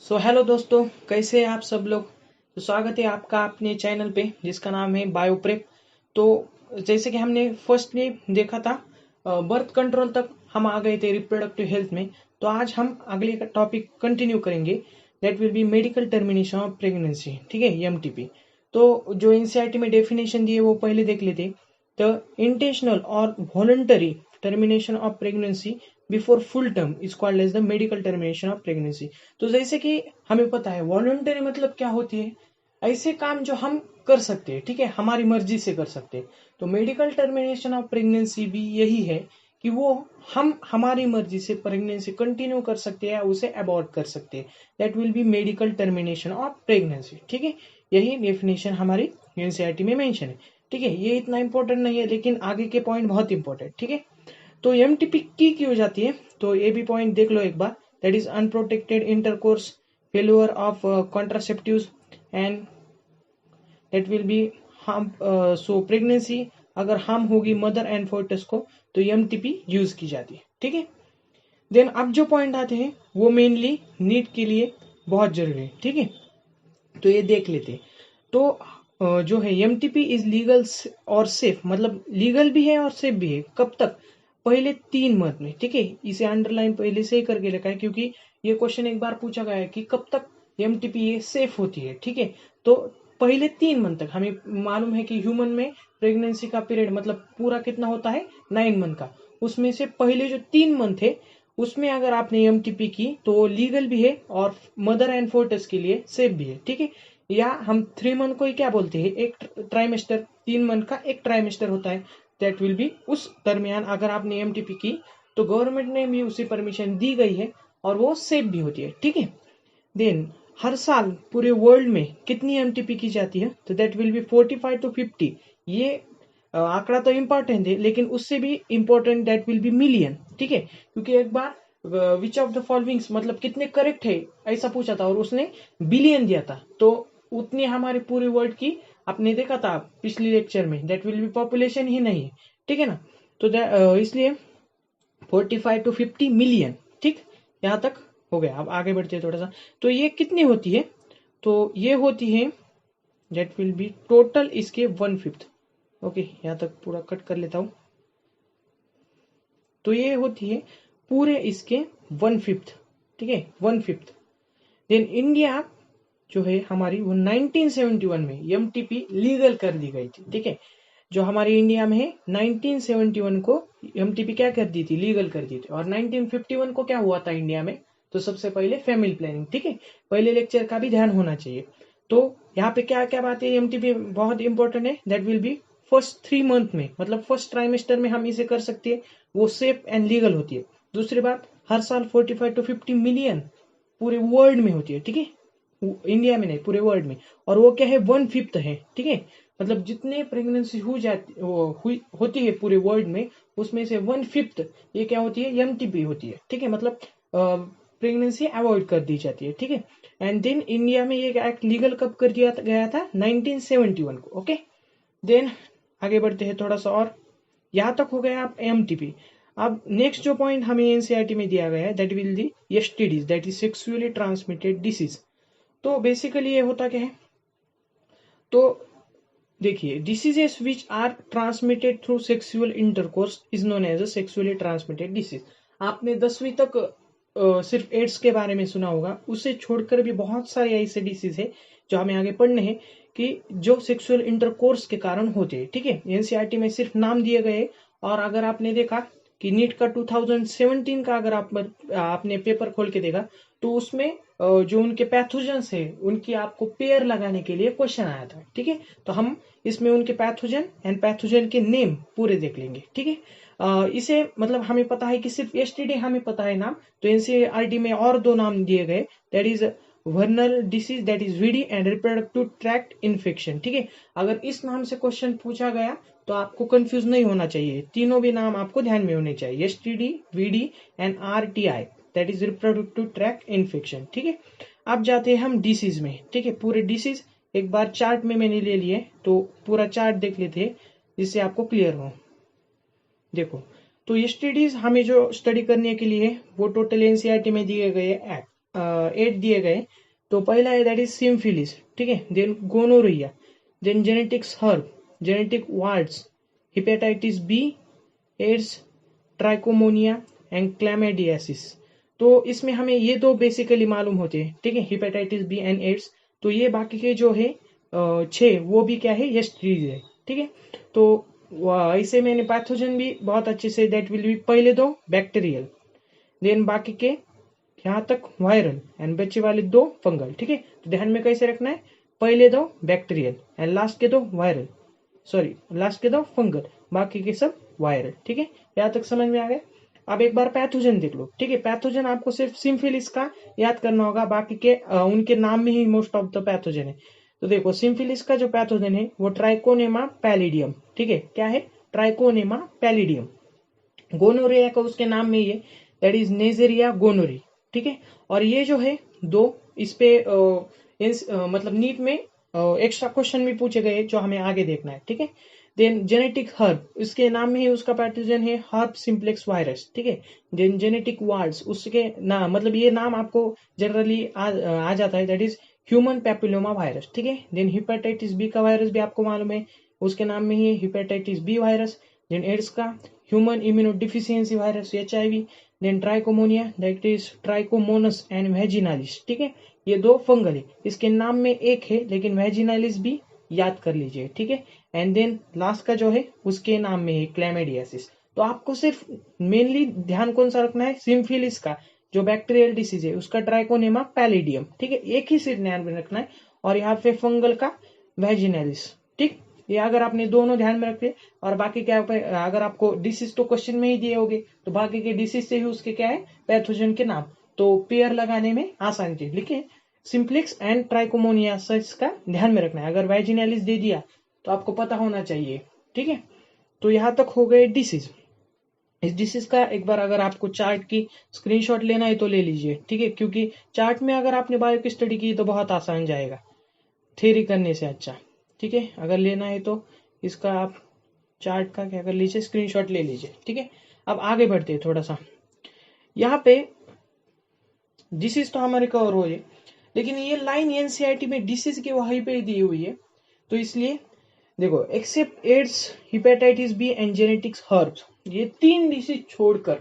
Hello दोस्तों, कैसे हैं आप सब लोग। तो स्वागत है आपका अपने चैनल पे जिसका नाम है बायोप्रेप। तो जैसे कि हमने फर्स्ट में देखा था बर्थ कंट्रोल तक हम आ गए थे रिप्रोडक्टिव हेल्थ में। तो आज हम अगले का टॉपिक कंटिन्यू करेंगे, that will B medical termination of pregnancy. ठीक है, एमटीपी। तो जो एनसीईआरटी में डेफिनेशन दी है वो पहले देख लेते। द इंटेंशनल और voluntary termination of pregnancy before full term is called as the medical termination of pregnancy. तो जैसे कि हमें पता है वॉलंटरी मतलब क्या होती है, ऐसे काम जो हम कर सकते हैं, ठीक है, हमारी मर्जी से कर सकते हैं। तो मेडिकल टर्मिनेशन ऑफ प्रेगनेंसी भी यही है कि वो हम हमारी मर्जी से प्रेगनेंसी कंटिन्यू कर सकते हैं या उसे अबॉर्ट कर सकते हैं। That will B medical termination of pregnancy. ठीक है, यही डेफिनेशन हमारी एनसीईआरटी में मेंशन है। ठीक है, ये इतना इंपॉर्टेंट नहीं है लेकिन आगे के पॉइंट बहुत इंपॉर्टेंट। ठीक है, तो एमटीपी की हो जाती है, तो ये भी पॉइंट देख लो एक बार। That is unprotected intercourse, failure of contraceptives and that will be harm. So pregnancy अगर हार्म होगी मदर एंड फोर्टस को तो एमटीपी यूज की जाती है। ठीक है, देन अब जो पॉइंट आते हैं वो मेनली नीट के लिए बहुत जरूरी है। ठीक है, तो ये देख लेते हैं। तो जो है एमटीपी इज लीगल और सेफ, मतलब लीगल भी है और सेफ भी है। कब तक? पहले 3 मंथ में। ठीक है, इसे अंडरलाइन पहले से ही करके रखा है क्योंकि ये क्वेश्चन एक बार पूछा गया है कि कब तक एमटीपी ये सेफ होती है। ठीक है, तो पहले 3 मंथ तक हमें मालूम है कि ह्यूमन में प्रेगनेंसी का पीरियड मतलब पूरा कितना होता है, 9 मंथ का। उसमें से पहले जो 3 मंथ है उसमें अगर आपने एमटीपी की तो लीगल भी है और मदर एंड फोर्टस के लिए सेफ भी है। ठीक है, या हम 3 मंथ को ही क्या बोलते हैं, एक ट्राइमेस्टर। 3 मंथ का एक ट्राइमेस्टर होता है। दैट विल बी उस दरमियान अगर आपने एमटीपी की तो गवर्नमेंट ने भी उसे परमिशन दी गई है और वो सेफ भी होती है। ठीक है, देन हर साल पूरे वर्ल्ड में कितनी एमटीपी की जाती है, तो दैट विल बी 45 to 50। ये आंकड़ा तो इम्पोर्टेंट है लेकिन उससे भी important that will B million. ठीक है, क्योंकि एक बार विच ऑफ द फॉलोइंग्स मतलब कितने करेक्ट है ऐसा पूछा था और उसने बिलियन दिया था। तो उतनी हमारे पूरे वर्ल्ड की आपने देखा था पिछले लेक्चर में, दैट विल बी पॉपुलेशन ही नहीं है। ठीक है ना, तो इसलिए 45 to 50 मिलियन। ठीक, यहाँ तक हो गया। अब आगे बढ़ते हैं थोड़ा सा। तो ये कितनी होती है, तो ये होती है दैट विल बी टोटल इसके 1/5। ओके, यहाँ तक पूरा कट कर लेता हूँ। तो ये होती है पूरे इसके 1/5। ठीक है, 1/5। देन इंडिया जो है हमारी वो 1971 में एमटीपी लीगल कर दी गई थी। ठीक है, जो हमारे इंडिया में है 1971 को एमटीपी क्या कर दी थी, लीगल कर दी थी। और 1951 को क्या हुआ था इंडिया में, तो सबसे पहले फैमिली प्लानिंग। ठीक है, पहले लेक्चर का भी ध्यान होना चाहिए। तो यहाँ पे क्या क्या बात है, एमटीपी बहुत इंपॉर्टेंट है। That will B first 3 month में, मतलब फर्स्ट ट्राइमेस्टर में हम इसे कर सकते हैं, वो सेफ एंड लीगल होती है। दूसरी बात, हर साल 45 to 50 मिलियन पूरे वर्ल्ड में होती है। ठीक है, इंडिया में नहीं, पूरे वर्ल्ड में। और वो क्या है, 1/5 है। ठीक है, मतलब जितने प्रेगनेंसी हो जाती होती है पूरे वर्ल्ड में उसमें से 1/5 ये क्या होती है, एमटीपी होती है। ठीक है, मतलब प्रेगनेंसी अवॉइड कर दी जाती है। ठीक है, एंड देन इंडिया में ये एक्ट लीगल कब कर दिया गया था, 1971 को। ओके, देन आगे बढ़ते हैं थोड़ा सा और। यहाँ तक हो गया आप एमटीपी। अब नेक्स्ट जो पॉइंट हमें एनसीईआरटी में दिया गया है that will the STDs, that is sexually transmitted disease. तो बेसिकली ये होता क्या है, तो देखिए, diseases which are transmitted through sexual intercourse is known as a sexually transmitted disease. आपने 10वीं तक सिर्फ एड्स के बारे में सुना होगा, उसे छोड़कर भी बहुत सारे ऐसे डिसीज है जो हमें आगे पढ़ने हैं कि जो सेक्सुअल इंटरकोर्स के कारण होते हैं। ठीक है, एनसीईआरटी में सिर्फ नाम दिए गए। और अगर आपने देखा कि नीट का 2017 का अगर आपने पेपर खोल के देखा तो उसमें जो उनके पैथोजेंस है उनकी आपको पेयर लगाने के लिए क्वेश्चन आया था। ठीक है, तो हम इसमें उनके पैथोजन एंड पैथोजन के नेम पूरे देख लेंगे। ठीक है, इसे मतलब हमें पता है कि सिर्फ एसटीडी हमें पता है नाम, तो एनसीईआरटी में और 2 नाम दिए गए, that is venereal disease, that is VD and reproductive tract infection. ठीक है, अगर इस नाम से क्वेश्चन पूछा गया तो आपको कंफ्यूज नहीं होना चाहिए, तीनों भी नाम आपको ध्यान में होने चाहिए, STD, VD and RTI, that is reproductive tract infection. ठीक है, अब जाते हैं हम डिसीज में। ठीक है, पूरे डिसीज एक बार चार्ट में मैंने ले लिए तो पूरा चार्ट देख लेते हैं जिससे आपको क्लियर हो। देखो, तो एसटीडीज हमें जो स्टडी करने के लिए वो टोटल एनसीईआरटी में दिए गए 8 दिए गए। तो पहला है दैट इज सिम्फिलिस, ठीक है, then gonorrhoea, then genital herpes, genital warts, hepatitis B, AIDS, trichomoniasis and chlamydiasis. तो इसमें हमें ये दो बेसिकली मालूम होते हैं, ठीक है, हिपेटाइटिस बी एंड एड्स। तो ये बाकी के जो है 6 वो भी क्या है, एसटीडीज है, ठीक है। तो ऐसे मैंने पैथोजन भी बहुत अच्छे से, दैट विल बी पहले दो बैक्टीरियल, देन बाकी के यहाँ तक वायरल एंड बच्चे वाले 2 फंगल, ठीक है। तो ध्यान में कैसे रखना है, पहले 2 बैक्टीरियल एंड लास्ट के 2 वायरल, सॉरी लास्ट के 2 फंगल, बाकी के सब वायरल, ठीक है। यहाँ तक समझ में आ गया। अब एक बार पैथोजन देख लो, ठीक है। पैथोजन आपको सिर्फ सिम्फिलिस का याद करना होगा, बाकी के उनके नाम में ही मोस्ट ऑफ द पैथोजन है। तो देखो सिम्फिलिस का जो पैथोजन है वो ट्राइकोनेमा पैलिडियम, ठीक है, क्या है, ट्राइकोनेमा पैलिडियम। गोनोरिया का उसके नाम में ही है, दैट इज नेजेरिया गोनोरी, ठीक है। और ये जो है 2 इस पे मतलब नीट में एक्स्ट्रा क्वेश्चन भी पूछे गए जो हमें आगे देखना है, ठीक है। देन जेनेटिक हर्ब, इसके नाम में ही उसका पैथोजन है हर्ब सिंप्लेक्स वायरस, ठीक है। देन जेनेटिक वार्ड्स, उसके नाम मतलब ये नाम आपको जनरली आ जाता है, that is human papilloma virus, ठीक है। देन हिपेटाइटिस बी का वायरस भी आपको मालूम है, उसके नाम में ही है hepatitis B virus. Then AIDS का human immunodeficiency virus, HIV। Then trichomoniasis, that is trichomonas and vaginalis, ठीक है। ये 2 फंगल है, इसके नाम में एक है लेकिन वेजिनालिस भी याद कर लीजिए, ठीक है। एंड देन लास्ट का जो है उसके नाम में है क्लैमिडियासिस। तो आपको सिर्फ मेनली ध्यान कौन सा रखना है, सिम्फिलिस का जो बैक्टीरियल डिसीज है उसका ट्राइकोनेमा पैलिडियम, ठीक है, एक ही सिर्फ ध्यान में रखना है। और यहाँ पे फंगल का वेजिनालिस, ठीक। ये अगर आपने दोनों ध्यान में रखे और बाकी क्या अगर आपको डिसीज तो क्वेश्चन में ही दिए होंगे, तो बाकी के डिसीज से ही उसके क्या है पैथोजन के नाम, तो पेयर लगाने में आसान चीज लिखे, सिंप्लेक्स एंड ट्राइकोमोनियासिस का ध्यान में रखना है। अगर वेजिनालिस दे दिया तो आपको पता होना चाहिए, ठीक है। तो यहाँ तक हो गए डिसीज। इस डिसीज का एक बार अगर आपको चार्ट की स्क्रीनशॉट लेना है तो ले लीजिए, ठीक है, क्योंकि चार्ट में अगर आपने बायो की स्टडी की तो बहुत आसान जाएगा थ्योरी करने से अच्छा, ठीक है। अगर लेना है तो इसका आप चार्ट का क्या कर लीजिए, स्क्रीनशॉट ले लीजिए, ठीक है। अब आगे बढ़ते हैं थोड़ा सा, यहाँ पे डिसीज तो हमारे कवर हो गए, लेकिन ये लाइन एनसीईआरटी में डिसीज के वहीं पे दी हुई है, तो इसलिए देखो except AIDS, hepatitis B and genetics herbs, ये 3 डिसीज छोड़कर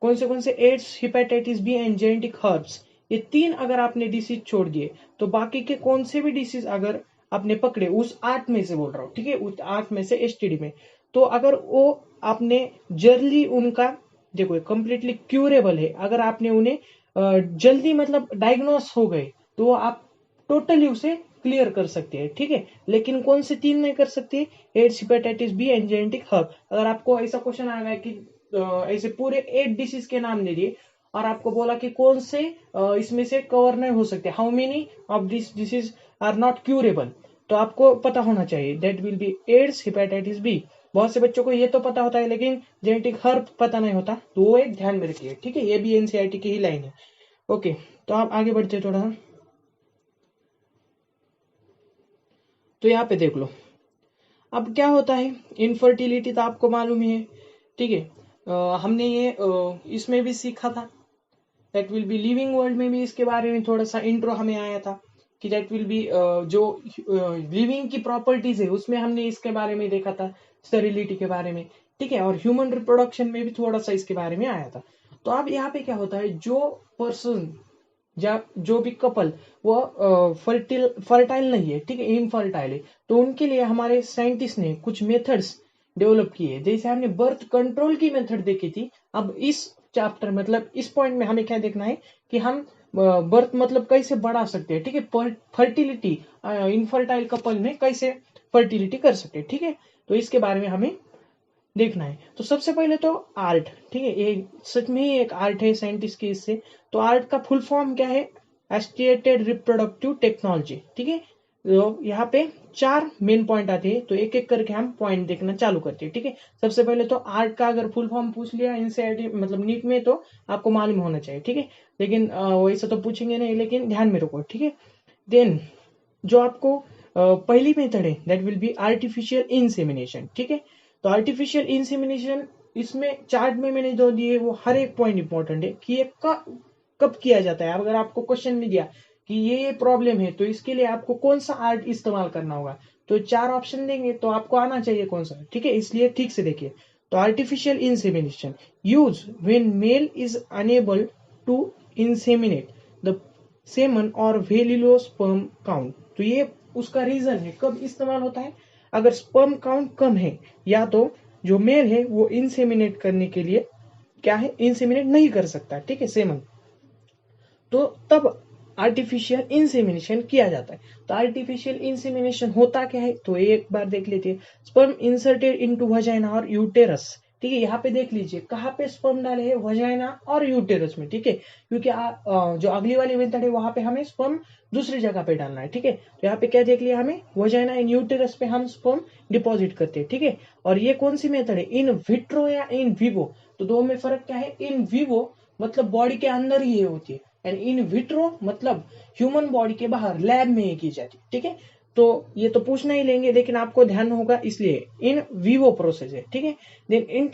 कौन से AIDS, hepatitis B and genetic herbs, ये 3 अगर आपने डिसीज छोड़ दिए तो बाकी के कौन से भी डिसीज अगर आपने पकड़े उस 8 में से बोल रहा हूँ, ठीक है, उस 8 में से एसटीडी में, तो अगर वो आपने जल्दी उनका देखो कंप्लीटली क्यूरेबल है, अगर आपने उन्हें जल्दी मतलब डायग्नोस हो गए तो आप टोटली उसे क्लियर कर सकते हैं, ठीक है। लेकिन कौन से 3 नहीं कर सकते, AIDS, hepatitis B and genetic herb. अगर आपको ऐसा क्वेश्चन आ गया कि ऐसे पूरे 8 डिसीज के नाम दे दिए और आपको बोला कि कौन से इसमें से कवर नहीं हो सकते, how many of this disease are not curable, तो आपको पता होना चाहिए that will be AIDS, hepatitis B. बहुत से बच्चों को ये तो पता होता है लेकिन जेनेटिक हर्ब पता नहीं होता, तो वो एक ध्यान में रखिए, ठीक है। ये भी एनसीईआरटी की ही लाइन है, ओके। तो आप आगे बढ़ते हैं थोड़ा सा, तो यहाँ पे देख लो अब क्या होता है, इनफर्टिलिटी तो आपको मालूम ही है, ठीक है। हमने ये इसमें भी सीखा था, that will B living world में भी इसके बारे में थोड़ा सा इंट्रो हमें आया था कि दैट विल बी जो लिविंग की प्रॉपर्टीज है उसमें हमने इसके बारे में देखा था, स्टेरिलिटी के बारे में, ठीक है। और ह्यूमन रिप्रोडक्शन में भी थोड़ा सा इसके बारे में आया था। तो अब यहाँ पे क्या होता है, जो पर्सन या जो भी कपल वो फर्टाइल नहीं है, ठीक है, इनफर्टाइल है, तो उनके लिए हमारे साइंटिस्ट ने कुछ मेथड्स डेवलप किए, जैसे हमने बर्थ कंट्रोल की मेथड देखी थी। अब इस चैप्टर मतलब इस पॉइंट में हमें क्या देखना है कि हम बर्थ मतलब कैसे बढ़ा सकते हैं, ठीक है, फर्टिलिटी इनफर्टाइल कपल में कैसे फर्टिलिटी कर सकते हैं, ठीक है। तो इसके बारे में हमें देखना है। तो सबसे पहले तो आर्ट, ठीक है, ये सच में ही एक आर्ट है साइंटिस्ट की इससे। तो आर्ट का फुल फॉर्म क्या है, एसिस्टेड रिप्रोडक्टिव टेक्नोलॉजी, ठीक है। तो यहाँ पे 4 मेन पॉइंट आते हैं, तो एक एक करके हम पॉइंट देखना चालू करते हैं, ठीक है। सबसे पहले तो आर्ट का अगर फुल फॉर्म पूछ लिया एनसीईआरटी मतलब नीट में तो आपको मालूम होना चाहिए, ठीक है। लेकिन वैसा तो पूछेंगे नहीं, लेकिन ध्यान में रखो, ठीक है। देन जो आपको पहली मेथड है that will B artificial insemination, ठीक है। तो आर्टिफिशियल इंसेमिनेशन इसमें चार्ट में मैंने जो दिए वो हर एक पॉइंट इंपॉर्टेंट है कि ये कब किया जाता है? अगर आपको क्वेश्चन में दिया कि ये प्रॉब्लम है तो इसके लिए आपको कौन सा आर्ट इस्तेमाल करना होगा, तो 4 ऑप्शन देंगे तो आपको आना चाहिए कौन सा, ठीक है? इसलिए ठीक से देखिए। तो artificial insemination use when male is unable to inseminate the semen और वेरी लो स्पर्म काउंट। तो ये उसका रीजन है कब इस्तेमाल होता है, अगर स्पर्म काउंट कम है या तो जो मेल है वो इंसेमिनेट करने के लिए क्या है, इंसेमिनेट नहीं कर सकता, ठीक है, सेमन, तो तब आर्टिफिशियल इंसेमिनेशन किया जाता है। तो आर्टिफिशियल इंसेमिनेशन होता क्या है, तो एक बार देख लेते हैं। स्पर्म इंसर्टेड इनटू वजाइना और यूटेरस, ठीक है, यहाँ पे देख लीजिए कहाँ पे स्पर्म डाले हैं, वजाइना और यूटेरस में, ठीक है, क्योंकि जो अगली वाली मेथड है वहां पे हमें स्पर्म दूसरी जगह पे डालना है, ठीक है। तो यहाँ पे क्या देख लिया हमें, वजाइना एंड यूटेरस पे हम स्पर्म डिपॉजिट करते हैं, ठीक है। और ये कौन सी मेथड है, इन विट्रो या इन विवो, तो दो में फर्क क्या है, इन विवो मतलब बॉडी के अंदर ही ये होती है, एंड इन विट्रो मतलब ह्यूमन बॉडी के बाहर लैब में ये की जाती है, ठीक है। तो ये तो पूछना ही लेंगे लेकिन आपको ध्यान होगा इसलिए इन विवो प्रोसेस है, ठीक है। देन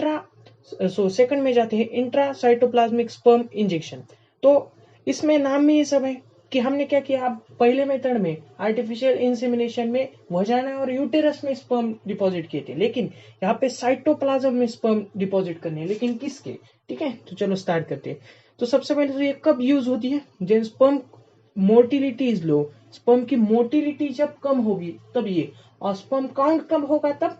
सेकंड में जाते हैं इंट्रासाइटोप्लाज्मिक स्पर्म इंजेक्शन। तो इसमें नाम में ये सब है कि हमने क्या किया, अब पहले मेथड में आर्टिफिशियल इंसेमिनेशन में वजाना और यूटेरस में स्पर्म डिपॉजिट किए थे, लेकिन यहाँ पे साइटोप्लाज्म में स्पर्म डिपॉजिट करने हैं, लेकिन किसके, ठीक है। तो चलो स्टार्ट करते हैं। तो सबसे पहले तो ये कब यूज होती है, जब sperm motility is low, sperm की मोटिलिटी जब कम होगी तब ये, और स्पर्म काउंट कम होगा तब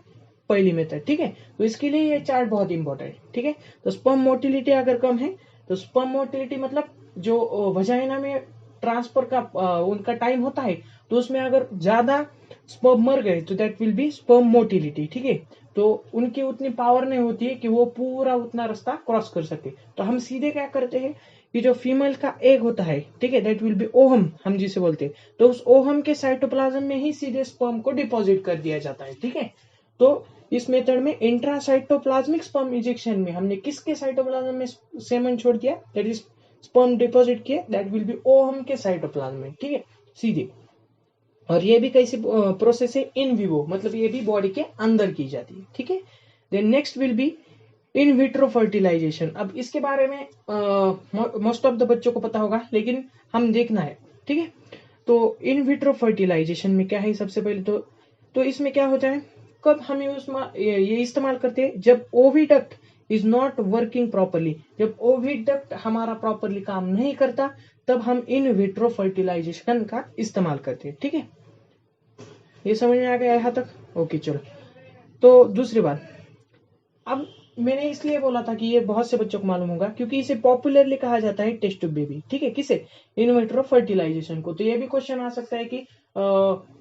पहली मेथड, ठीक है। तो इसके लिए ये चार्ट बहुत इंपॉर्टेंट है, ठीक है। तो स्पर्म मोटिलिटी अगर कम है तो स्पर्म मोटिलिटी मतलब जो वजाइना में ट्रांसफर का उनका टाइम होता है, तो उसमें अगर ज्यादा स्पर्म मर गए तो that will B sperm motility, ठीक है। तो उनकी उतनी पावर नहीं होती है कि वो पूरा उतना रास्ता क्रॉस कर सके। तो हम सीधे क्या करते हैं कि जो फीमेल का एग होता है, ठीक है, दैट विल बी ओहम हम जिसे बोलते हैं, तो उस ओहम के साइटोप्लाज्म में ही सीधे स्पर्म को डिपॉजिट कर दिया जाता है, ठीक है। तो इस मेथड में इंट्रासाइटोप्लाज्मिक स्पर्म इंजेक्शन में हमने किसके साइटोप्लाज्म में सेमन छोड़ दिया, दैट इज स्पर्म डिपॉजिट किए, दैट विल बी ओहम के साइटोप्लाज्म में, ठीक है, सीधे। और ये भी कैसी प्रोसेस है, इन विवो, मतलब ये भी बॉडी के अंदर की जाती है, ठीक है। Then next will be in vitro fertilisation. अब इसके बारे में मोस्ट ऑफ द बच्चों को पता होगा लेकिन हम देखना है, ठीक है। तो इन विट्रो फर्टिलाइजेशन में क्या है, सबसे पहले तो इसमें क्या होता है, कब हम ये इस्तेमाल करते हैं, जब oviduct is not working properly, जब ओविडक्ट हमारा प्रॉपरली काम नहीं करता तब हम इन विट्रो फर्टिलाइजेशन का इस्तेमाल करते हैं, ठीक है। ये समझ में आ गया यहाँ तक, ओके चलो। तो दूसरी बात, अब मैंने इसलिए बोला था कि ये बहुत से बच्चों को मालूम होगा क्योंकि इसे पॉपुलरली कहा जाता है टेस्ट ट्यूब बेबी, ठीक है, किसे, इन विट्रो फर्टिलाइजेशन को। तो ये भी क्वेश्चन आ सकता है कि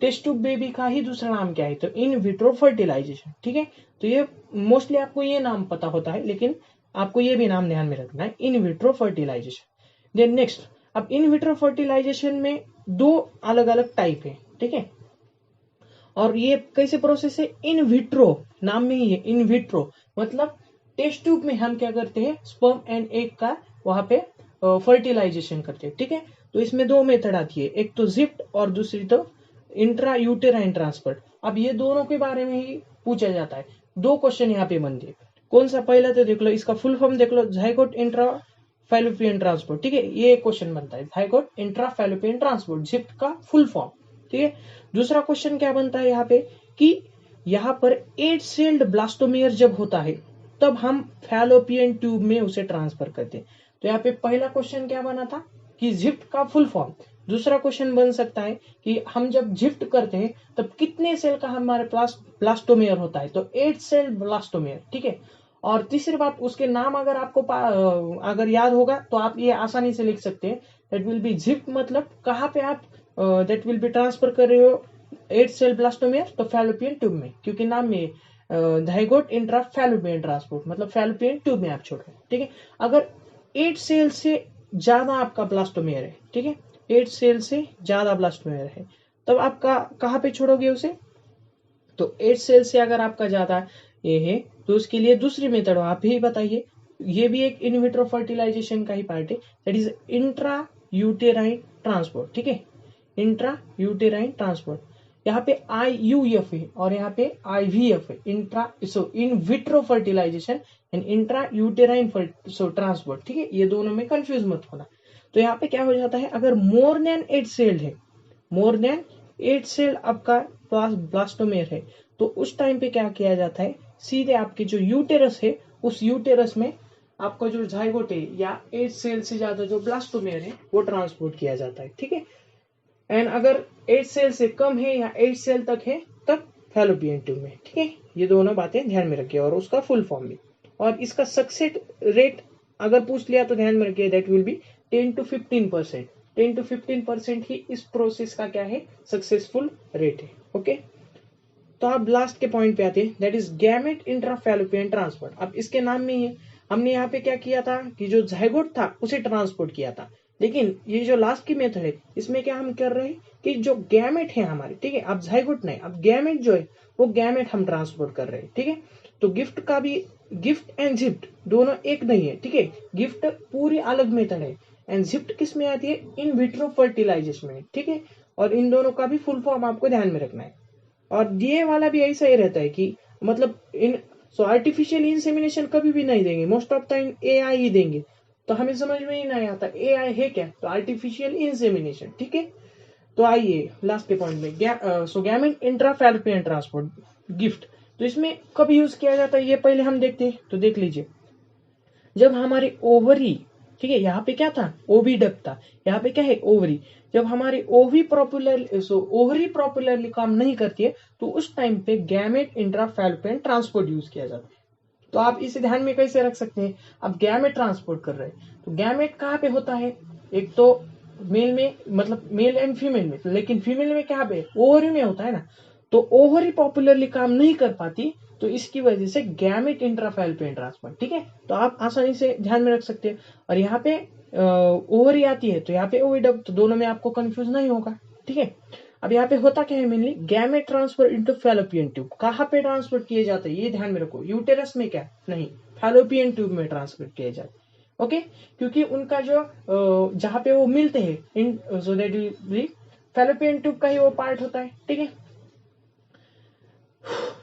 टेस्ट ट्यूब बेबी का ही दूसरा नाम क्या है, तो इन विट्रो फर्टिलाइजेशन, ठीक है। तो ये मोस्टली आपको ये नाम पता होता है लेकिन आपको ये भी नाम ध्यान में रखना है, in vitro fertilisation. Then next, अब इन विट्रो फर्टिलाइजेशन में दो अलग अलग टाइप है, ठीक है। और ये कैसे प्रोसेस है, इन विट्रो, नाम में ही है इन विट्रो, मतलब टेस्ट ट्यूब में हम क्या करते हैं, स्पर्म एंड एग का वहां पे फर्टिलाइजेशन करते हैं, ठीक है। तो इसमें दो मेथड आती है, एक तो जिप्ट और दूसरी तो इंट्रा यूटेराइन ट्रांसफर। अब ये दोनों के बारे में ही पूछा जाता है, दो क्वेश्चन यहाँ पे बनते हैं। कौन सा, पहला तो देख लो, इसका फुल फॉर्म देख लो, जाइगोट इंट्रा फैलोपियन ट्रांसपोर्ट, ठीक है, ये क्वेश्चन बनता है, जाइगोट इंट्रा फैलोपियन ट्रांसपोर्ट, जिप्ट का फुल फॉर्म, ठीक है। दूसरा क्वेश्चन क्या बनता है यहाँ पे कि यहाँ पर 8 सेल्ड ब्लास्टोमियर जब होता है तब हम फैलोपियन ट्यूब में उसे ट्रांसफर करते हैं। तो यहाँ पे पहला क्वेश्चन क्या बना था कि जिप्ट का फुल फॉर्म। दूसरा क्वेश्चन बन सकता है कि हम जब जिप्ट करते हैं तब कितने सेल का हमारे पास ब्लास्टोमियर होता है, तो 8 सेल ब्लास्टोमियर, ठीक है। और तीसरी बात, उसके नाम अगर आपको अगर याद होगा तो आप ये आसानी से लिख सकते हैं, दैट विल बी जिप्ट, मतलब कहाँ पे आप दैट विल बी ट्रांसफर कर रहे हो 8 सेल ब्लास्टोमियर, तो फैलोपियन ट्यूब में, क्योंकि नाम में जाइगोट इंट्रा फैलोपियन ट्रांसपोर्ट, मतलब फैलोपियन ट्यूब में आप छोड़ रहे हैं, ठीक है। अगर 8 सेल से ज्यादा आपका ब्लास्टोमियर है, ठीक है, 8 सेल से ज्यादा ब्लास्टोमियर है, तब आप कहाँ पे छोड़ोगे उसे, तो 8 सेल से अगर आपका ज्यादा ये है तो उसके लिए दूसरी मेथड आप ही बताइए, ये भी एक इन विट्रो फर्टिलाइजेशन का ही पार्ट है, that is intra uterine transport, ठीक है, इंट्रा यूटेराइन ट्रांसपोर्ट। यहाँ पे IUF है और यहाँ पे IVF है, in vitro fertilisation and intra uterine transport, ठीक है, ये दोनों में कंफ्यूज मत होना। तो यहाँ पे क्या हो जाता है, अगर मोर देन 8 सेल्ड है, मोर देन 8 सेल्ड आपका ब्लास्टोमेर है, तो उस टाइम पे क्या किया जाता है, सीधे आपके जो यूटेरस है उस यूटेरस में आपका जो जाइगोट है या 8 सेल से ज्यादा जो ब्लास्टोमेर है वो ट्रांसपोर्ट किया जाता है, ठीक है। एंड अगर 8 सेल से कम है या 8 सेल तक है तब फैलोपियन ट्यूब में, ठीक है। ये दोनों बातें ध्यान में रखिए, और उसका फुल फॉर्म भी, और इसका सक्सेस रेट अगर पूछ लिया तो ध्यान में रखिए, that will B 10 to 15%। 10 to 15% ही इस प्रोसेस का क्या है, सक्सेसफुल रेट है, ओके। तो आप लास्ट के पॉइंट पे आते हैं, दैट इज गैमेट इंट्राफैलोपियन ट्रांसपोर्ट। अब इसके नाम में ही है, हमने यहाँ पे क्या किया था कि जो जाइगोट था उसे ट्रांसपोर्ट किया था, लेकिन ये जो लास्ट की मेथड है इसमें क्या हम कर रहे हैं कि जो गैमेट है हमारे, ठीक है, अब जाइगोट नहीं, अब गैमेट जो है वो गैमेट हम ट्रांसपोर्ट कर रहे हैं, ठीक है। तो गिफ्ट का भी, गिफ्ट एंड जिफ्ट दोनों एक नहीं है, ठीक है। गिफ्ट पूरी अलग मेथड है एंड जिफ्ट किस में आती है, इन विट्रो फर्टिलाइजेशन में, ठीक है। और इन दोनों का भी फुल फॉर्म आपको ध्यान में रखना है। और ये वाला भी ऐसा ही रहता है कि मतलब इन सो आर्टिफिशियल इंसेमिनेशन कभी भी नहीं देंगे, मोस्ट ऑफ टाइम एआई ही देंगे। तो हमें समझ में ही नहीं आता एआई है क्या, तो आर्टिफिशियल इंसेमिनेशन, ठीक है। तो आइए लास्ट के पॉइंट में, सो गैमेट इंट्राफैलोपियन ट्रांसपोर्ट गिफ्ट, तो इसमें कब यूज किया जाता है ये पहले हम देखते हैं। तो देख लीजिए, जब हमारे ओवरी, ठीक है, यहाँ पे क्या था, ओवी डक था, यहाँ पे क्या है, ओवरी। जब हमारी ओवरी प्रॉपुलरली काम नहीं करती है तो उस टाइम पे गैमेट इंट्राफैलोपियन ट्रांसपोर्ट यूज किया जाता है। तो आप इसे ध्यान में कैसे रख सकते हैं, अब गैमेट ट्रांसपोर्ट कर रहे हैं तो गैमेट कहाँ पे होता है, एक तो मेल में, मतलब मेल एंड फीमेल में, लेकिन फीमेल में क्या पे, ओवरी में होता है ना। तो ओवरी पॉपुलरली काम नहीं कर पाती, तो इसकी वजह से गैमेट इंट्राफैलोपियन ट्रांसफर, ठीक है। तो आप आसानी से ध्यान में रख सकते हैं। और यहाँ पे ओवरी आती है तो यहाँ पे ओविडक्ट, तो दोनों में आपको कंफ्यूज नहीं होगा, ठीक है। अब यहाँ पे होता क्या है, mainly gamete transfer into fallopian tube. कहाँ पे ट्रांसफर किए जाते हैं ये ध्यान में रखो, यूटेरस में क्या नहीं, फैलोपियन ट्यूब में ट्रांसफर किए जाते हैं, ओके। क्योंकि उनका जो जहाँ पे वो मिलते हैं in, so that will fallopian tube का ही वो पार्ट होता है, ठीक है।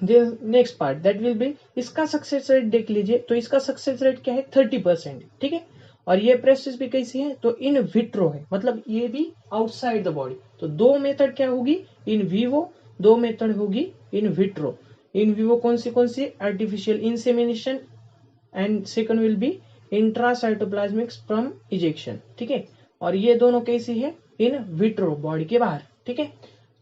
Next part that will be, इसका सक्सेस रेट देख लीजिए, तो इसका सक्सेस रेट क्या है, 30%, ठीक है। और ये प्रोसेस भी कैसी है, तो इन विट्रो है, मतलब ये भी आउटसाइड द बॉडी। तो दो मेथड क्या होगी, इन विवो, दो मेथड होगी इन विट्रो। इन विवो कौन सी, artificial insemination, and second will be intracytoplasmic sperm injection, ठीक है। और ये दोनों कैसी है, इन विट्रो, बॉडी के बाहर, ठीक है।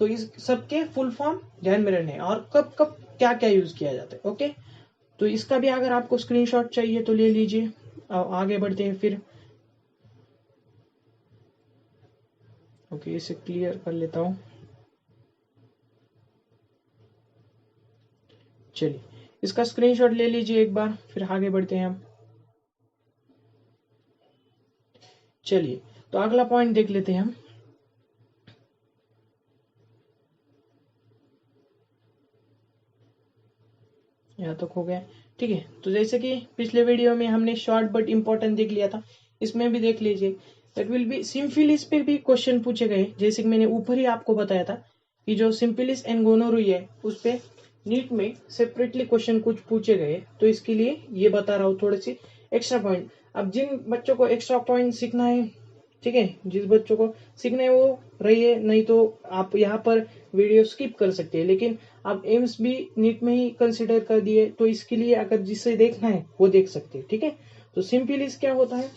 तो इस सबके फुल फॉर्म ध्यान में रहने, और कब कब क्या क्या यूज किया जाता है, ओके। तो इसका भी अगर आपको स्क्रीनशॉट चाहिए तो ले लीजिए। आगे बढ़ते हैं फिर, ओके, इसे क्लियर कर लेता हूं। चलिए इसका स्क्रीनशॉट ले लीजिए एक बार, फिर आगे बढ़ते हैं हम। चलिए तो अगला पॉइंट देख लेते हैं हम। यहाँ तक हो गया, ठीक है। तो जैसे कि पिछले वीडियो में हमने शॉर्ट बट इंपॉर्टेंट देख लिया था, इसमें भी देख लीजिए। दैट विल बी सिम्फिलिस पे भी क्वेश्चन पूछे गए, जैसे कि मैंने ऊपर ही आपको बताया था कि जो सिम्फिलिस एंड गोनोरुई है उस पे नीट में सेपरेटली क्वेश्चन कुछ पूछे गए, तो इसके लिए ये बता रहा हूँ थोड़ी सी एक्स्ट्रा पॉइंट। अब जिन बच्चों को एक्स्ट्रा पॉइंट सीखना है, ठीक है, जिस बच्चों को सीखना है वो रहिए, नहीं तो आप यहाँ पर वीडियो स्किप कर सकते हैं। लेकिन आप एम्स भी नीट में ही कंसिडर कर दिए, तो इसके लिए अगर जिसे देखना है वो देख सकते हैं, ठीक है। तो सिम्पिलिस क्या होता है,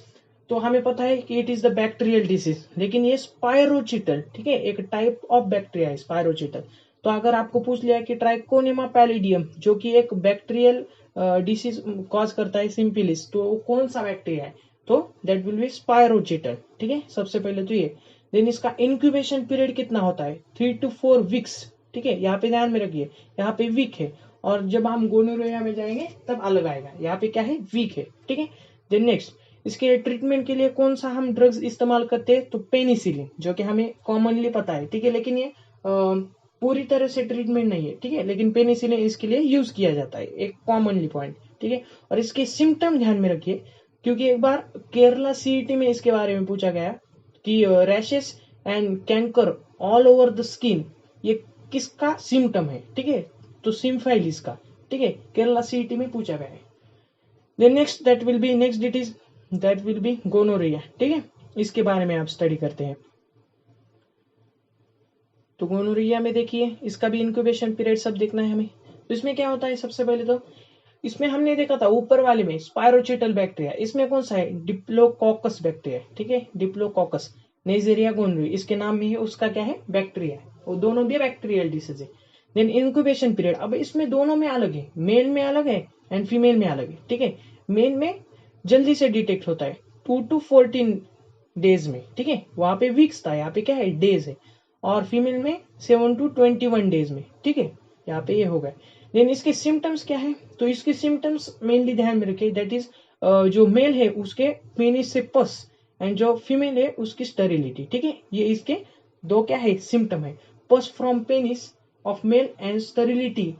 तो हमें पता है कि it is the bacterial disease, लेकिन ये स्पायरोचिटल, ठीक है, एक टाइप ऑफ बैक्टीरिया है स्पायरोचिटल। तो अगर आपको पूछ लिया कि ट्राइकोनिमा पैलिडियम जो कि एक बैक्टीरियल डिसीज कॉज करता है सिम्पिलिस, तो कौन सा बैक्टीरिया है, तो दैट विल बी स्पायरोचिटल, ठीक है। सबसे पहले तो ये, देन इसका इंक्यूबेशन पीरियड कितना होता है, 3 to 4 वीक्स, ठीक है। यहाँ पे ध्यान में रखिए, यहाँ पे वीक है, और जब हम गोनोरिया में जाएंगे तब अलग आएगा, यहाँ पे क्या है, वीक है, ठीक है। देन नेक्स्ट, इसके ट्रीटमेंट के लिए कौन सा हम ड्रग्स इस्तेमाल करते हैं, तो पेनिसिलिन, जो कि हमें कॉमनली पता है, ठीक है। लेकिन ये पूरी तरह से ट्रीटमेंट नहीं है, ठीक है, लेकिन पेनिसिलिन इसके लिए यूज किया जाता है, एक कॉमनली पॉइंट, ठीक है। और इसके सिम्टम ध्यान में रखिए, क्योंकि एक बार केरला सीईटी में इसके बारे में पूछा गया कि rashes and canker all over the skin ये किसका सिम्टम है, ठीक है। तो सिम्फाइलिस का, ठीक है, केरला सीईटी में पूछा गया है। Then next that will be gonorrhoea, ठीक है। इसके बारे में आप स्टडी करते हैं। तो गोनोरिया में देखिए इसका भी इंक्यूबेशन पीरियड सब देखना है हमें। तो इसमें क्या होता है, सबसे पहले तो इसमें हमने देखा था ऊपर वाले में स्पायरोचिटल बैक्टीरिया, इसमें कौन सा है, डिप्लोकोकस बैक्टीरिया, ठीक है, डिप्लोकोकस। नेइजेरिया गोनोरिया इसके नाम में ही उसका क्या है, बैक्टीरिया, वो दोनों भी बैक्टीरियल डिसीज है। देन इंक्यूबेशन पीरियड, अब इसमें दोनों में अलग है, मेल में अलग है एंड फीमेल में अलग है, ठीक है। मेल में जल्दी से डिटेक्ट होता है 2 to 14 डेज में, ठीक है, वहां पे वीक्स था, यहाँ पे क्या है, डेज है। और फीमेल में 7 to 21 डेज में, ठीक है, यहाँ पे ये हो गया। देन इसके सिम्टम्स क्या है, तो इसके सिम्टम्स मेनली ध्यान में रखिए, दैट इज जो मेल है उसके पेनिस से पस एंड जो फीमेल है उसकी स्टेरिलिटी, ठीक है, ये इसके दो क्या है, सिम्टम है, pus from penis of male and sterility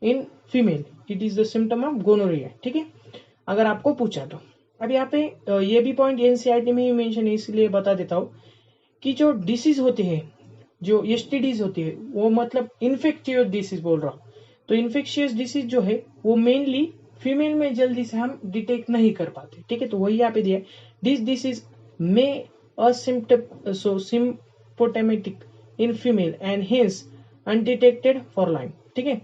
in female, it is the symptom of gonorrhoea, ठीक है, अगर आपको पूछा तो। अब यहाँ पे ये भी पॉइंट एनसीईआरटी में ही मेंशन है, इसलिए बता देता हूँ कि जो डिसीज होते हैं, जो एसटीडीज होती है, वो मतलब इन्फेक्टियस डिसीज बोल रहा हूँ। तो इन्फेक्शियस डिसीज जो है वो मेनली फीमेल में जल्दी से हम डिटेक्ट नहीं कर पाते, ठीक है, तो वही यहाँ पे दिया है, दिस डिसीज में symptomatic in female and hence undetected for line, ठीक है।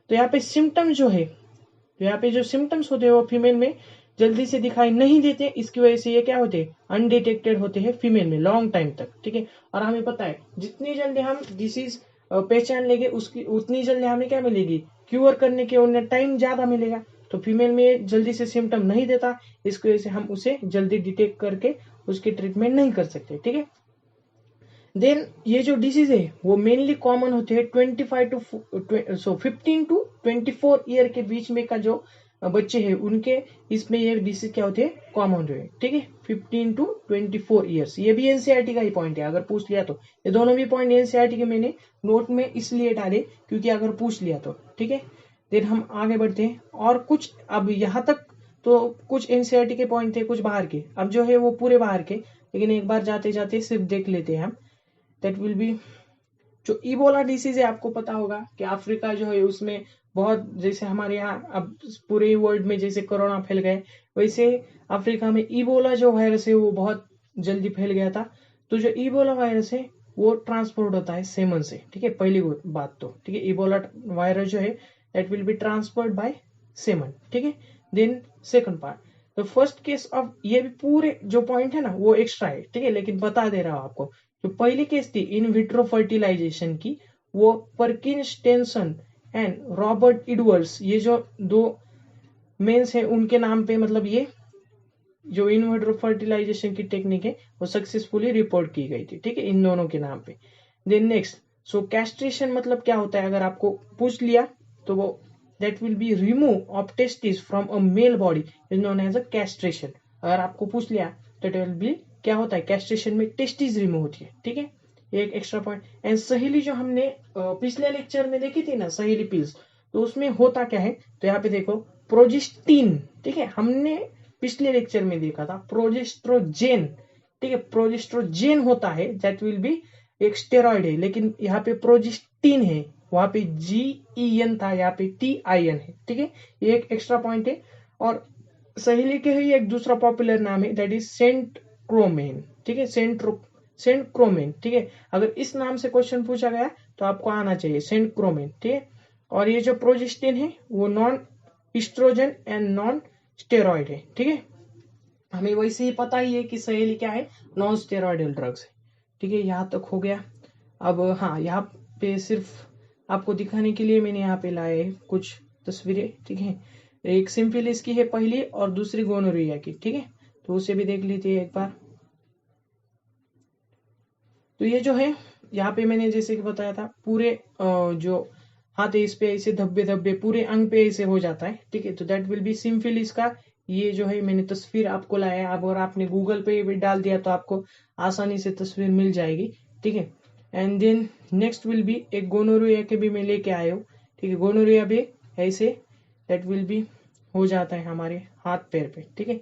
तो यहाँ पे सिम्टम्स जो है, तो यहाँ पे जो सिम्टम्स होते हैं वो फीमेल में जल्दी से दिखाई नहीं देते, इसकी वजह से ये क्या होते हैं, अनडिटेक्टेड होते हैं फीमेल में लॉन्ग टाइम तक, ठीक है। और हमें पता है जितनी जल्दी हम डिसीज पहचान लेंगे उसकी उतनी जल्दी हमें क्या मिलेगी, क्यूर करने के उन्हें टाइम ज्यादा मिलेगा। तो फीमेल में जल्दी से सिम्टम नहीं देता, इसकी वजह से हम उसे जल्दी डिटेक्ट करके उसकी ट्रीटमेंट नहीं कर सकते, ठीक है। देन ये जो डिसीज है वो मेनली कॉमन होते हैं 15 to 24 ईयर के बीच में का जो बच्चे हैं उनके, इसमें ये डिसीज क्या होते हैं, कॉमन जो है, ठीक है, 15 to 24 ईयर्स। ये भी एनसीईआरटी का ही पॉइंट है, अगर पूछ लिया तो। ये दोनों भी पॉइंट एनसीईआरटी के मैंने नोट में इसलिए डाले क्योंकि अगर पूछ लिया तो, ठीक है। देन हम आगे बढ़ते हैं, और कुछ अब यहाँ तक तो कुछ एनसीईआरटी के पॉइंट थे, कुछ बाहर के, अब जो है वो पूरे बाहर के, लेकिन एक बार जाते जाते सिर्फ देख लेते हैं हम। दैट विल बी जो इबोला डिसीज है, आपको पता होगा कि अफ्रीका जो है उसमें बहुत, जैसे हमारे यहाँ अब पूरे वर्ल्ड में जैसे कोरोना फैल गए, वैसे अफ्रीका में इबोला जो वायरस है वो बहुत जल्दी फैल गया था। तो जो इबोला वायरस है वो ट्रांसपोर्ट होता है सेमन से, ठीक है, पहली बात तो, ठीक है, इबोला वायरस जो है that will be transferred by semen, ठीक है। देन सेकंड पार्ट, तो फर्स्ट केस ऑफ, ये भी पूरे जो पॉइंट है ना वो एक्स्ट्रा है, ठीक है, लेकिन बता दे रहा हूं आपको। जो पहली केस थी इन विट्रो फर्टिलाइजेशन की, वो परकिंस टेंसन एंड रॉबर्ट इडवर्ड्स, ये जो दो मेंस हैं उनके नाम पे, मतलब ये जो इन विट्रो फर्टिलाइजेशन की टेक्निक है वो सक्सेसफुली रिपोर्ट की गई थी, ठीक है, इन दोनों के नाम पे। देन नेक्स्ट, सो कैस्ट्रेशन मतलब क्या होता है, अगर आपको पूछ लिया तो वो that will be remove of testis from a male body is known as a castration. अगर आपको पूछ लिया तो इट विल बी क्या होता है, कैस्ट्रेशन में टेस्टिस रिमूव होती है, ठीक है, एक एक्स्ट्रा पॉइंट। एंड सहेली जो हमने पिछले लेक्चर में देखी थी ना, सहेली पिल्स, तो उसमें होता क्या है, तो यहाँ पे देखो प्रोजेस्टीन, ठीक है, हमने पिछले लेक्चर में देखा था प्रोजेस्ट्रोजेन, ठीक है, प्रोजेस्ट्रोजेन होता है दैट विल बी एक स्टेरॉइड है, लेकिन यहाँ पे प्रोजेस्टीन है, वहां पे GEN था, यहाँ पे TIN है, ठीक है, ये एक एक्स्ट्रा पॉइंट है। और सहेली के ही एक दूसरा पॉपुलर नाम है दैट इज सेंट क्रोमेन, ठीक है, सेंट क्रोमेन, ठीक है, अगर इस नाम से क्वेश्चन पूछा गया तो आपको आना चाहिए सेंट क्रोमेन, ठीक है। और ये जो प्रोजेस्टिन है वो non oestrogen and non steroid है, ठीक है, हमें वैसे ही पता ही है कि सहेली क्या है, नॉन स्टेरॉइडल ड्रग्स है, ठीक है, यहाँ तक हो गया। अब हाँ, यहाँ पे सिर्फ आपको दिखाने के लिए मैंने यहाँ पे लाए कुछ तस्वीरें, ठीक है, एक सिम्फिलिस की है पहली और दूसरी गोनोरिया की, ठीक है, तो उसे भी देख लीजिए एक बार। तो ये जो है यहाँ पे मैंने जैसे कि बताया था, पूरे जो हाथ है इस पे ऐसे धब्बे धब्बे पूरे अंग पे ऐसे हो जाता है, ठीक है, तो दैट विल बी सिम्फिलिस का। ये जो है मैंने तस्वीर आपको लाया है, अब अगर आपने गूगल पे भी डाल दिया तो आपको आसानी से तस्वीर मिल जाएगी, ठीक है। And then next will be एक गोनोरिया के भी मैं लेके आया हूँ, ठीक है, गोनोरिया भी ऐसे दैट विल बी हो जाता है हमारे हाथ पैर पे, ठीक है,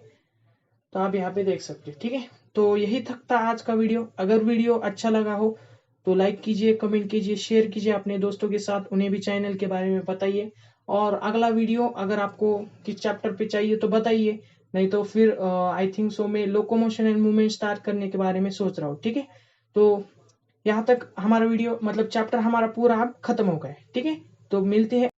तो आप यहाँ पे देख सकते हैं, ठीक है। तो यही तक था आज का वीडियो। अगर वीडियो अच्छा लगा हो तो लाइक कीजिए, कमेंट कीजिए, शेयर कीजिए अपने दोस्तों के साथ, उन्हें भी चैनल के बारे में बताइए। और अगला वीडियो अगर आपको किस चैप्टर पे चाहिए तो बताइए, नहीं तो फिर आई थिंक सो मैं लोकोमोशन एंड मूवमेंट स्टार्ट करने के बारे में सोच रहा हूँ। ठीक है, तो यहाँ तक हमारा वीडियो मतलब चैप्टर हमारा पूरा अब खत्म हो गया है। ठीक है, तो मिलते हैं